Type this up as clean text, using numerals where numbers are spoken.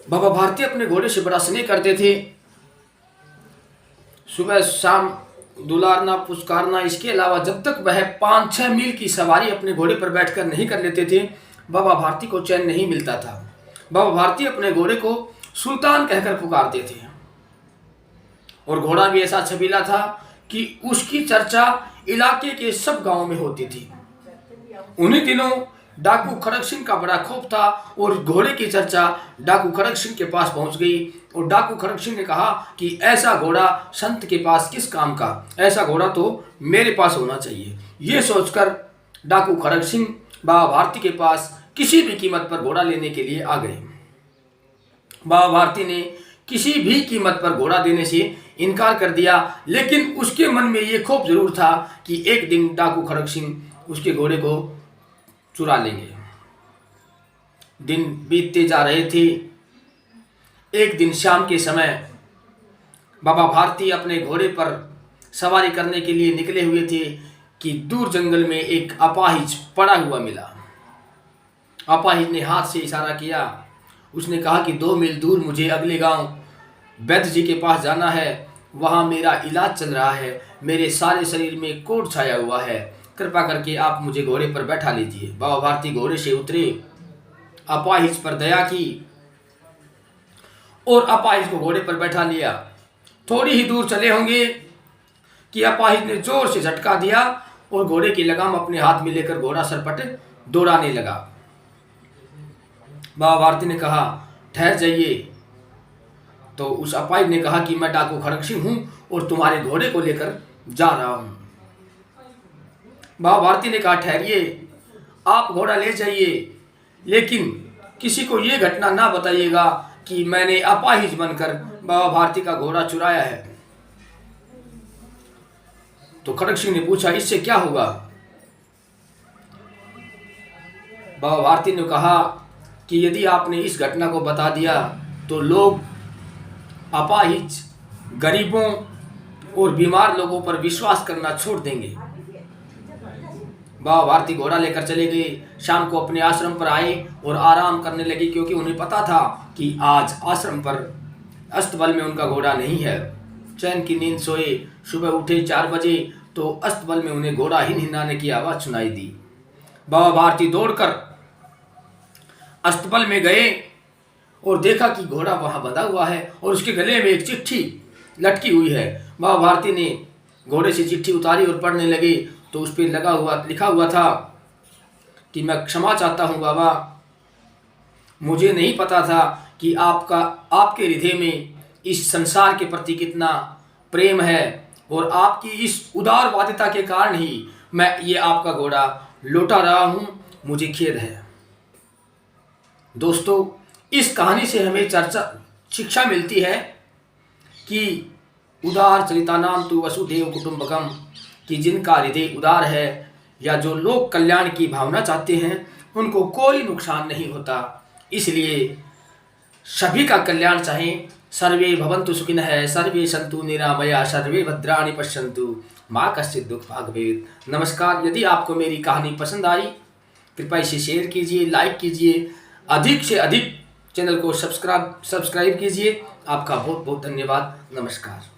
बाबा भारती अपने घोड़े से बड़ा स्नेह करते थे। सुबह शाम दुलारना पुचकारना, इसके अलावा जब तक वह 5-6 मील की सवारी अपने घोड़े पर बैठकर नहीं कर लेते थे, बाबा भारती को चैन नहीं मिलता था। बाबा भारती अपने घोड़े को सुल्तान कहकर पुकारते थे और घोड़ा भी ऐसा छबीला था कि उसकी चर्चा इलाके के सब गांवों में होती थी। उन्हीं दिनों डाकू खड़ग सिंह का बड़ा खौफ था और घोड़े की चर्चा डाकू खड़ग सिंह के पास पहुंच गई और डाकू खड़ग सिंह ने कहा कि ऐसा घोड़ा संत के पास किस काम का, ऐसा घोड़ा तो मेरे पास होना चाहिए। ये सोचकर डाकू खड़ग सिंह बाबा भारती के पास किसी भी कीमत पर घोड़ा लेने के लिए आ गए। बाबा भारती ने किसी भी कीमत पर घोड़ा देने से इनकार कर दिया, लेकिन उसके मन में ये खौफ जरूर था कि एक दिन डाकू खड़ग सिंह उसके घोड़े को चुरा लेंगे। दिन बीतते जा रहे थे। एक दिन शाम के समय बाबा भारती अपने घोड़े पर सवारी करने के लिए निकले हुए थे कि दूर जंगल में एक अपाहिज पड़ा हुआ मिला। अपाहिज ने हाथ से इशारा किया। उसने कहा कि 2 मील दूर मुझे अगले गांव वैद्य जी के पास जाना है, वहां मेरा इलाज चल रहा है, मेरे सारे शरीर में कोढ़ छाया हुआ है, कृपा करके आप मुझे घोड़े पर बैठा लीजिए। बाबा भारती घोड़े से उतरे, अपाहिज पर दया की और अपाहिज को घोड़े पर बैठा लिया। थोड़ी ही दूर चले होंगे कि अपाहिज ने जोर से झटका दिया और घोड़े की लगाम अपने हाथ में लेकर घोड़ा सरपट दौड़ाने लगा। बाबा भारती ने कहा, ठहर जाइए। तो उस अपाहिज ने कहा कि मैं डाकू खड़ग सिंह हूं और तुम्हारे घोड़े को लेकर जा रहा हूं। बाबा भारती ने कहा, ठहरिए, आप घोड़ा ले जाइए, लेकिन किसी को यह घटना ना बताइएगा कि मैंने अपाहिज बनकर बाबा भारती का घोड़ा चुराया है। तो खड़ग सिंह ने पूछा, इससे क्या होगा? बाबा भारती ने कहा कि यदि आपने इस घटना को बता दिया तो लोग अपाहिज, गरीबों और बीमार लोगों पर विश्वास करना छोड़ देंगे। बाबा भारती घोड़ा लेकर चले गए। शाम को अपने आश्रम पर आए और आराम करने लगे, क्योंकि उन्हें पता था कि आज आश्रम पर अस्तबल में उनका घोड़ा नहीं है। चैन की नींद सोए। सुबह उठे 4 बजे तो अस्तबल में उन्हें घोड़ा हिनहिनाने की आवाज़ सुनाई दी। बाबा भारती दौड़कर अस्तबल में गए और देखा कि घोड़ा वहां बंधा हुआ है और उसके गले में एक चिट्ठी लटकी हुई है। बाबा भारती ने घोड़े से चिट्ठी उतारी और पढ़ने लगे तो उस पर लिखा हुआ था कि मैं क्षमा चाहता हूं बाबा, मुझे नहीं पता था कि आपके हृदय में इस संसार के प्रति कितना प्रेम है और आपकी इस उदारवादिता के कारण ही मैं ये आपका घोड़ा लौटा रहा हूं, मुझे खेद है। दोस्तों, इस कहानी से हमें शिक्षा मिलती है कि उदार चरितानाम तु वसुधैव कुटुंबकम, कि जिनका हृदय उदार है या जो लोग कल्याण की भावना चाहते हैं उनको कोई नुकसान नहीं होता। इसलिए सभी का कल्याण चाहें। सर्वे भवन्तु सुखिनः, सर्वे सन्तु निरामया, सर्वे भद्राणि पश्यन्तु, माँ कश्चित् दुःख भाग् भवेत्। नमस्कार। यदि आपको मेरी कहानी पसंद आई कृपया इसे शेयर कीजिए, लाइक कीजिए, अधिक से अधिक चैनल को सब्सक्राइब कीजिए। आपका बहुत बहुत धन्यवाद। नमस्कार।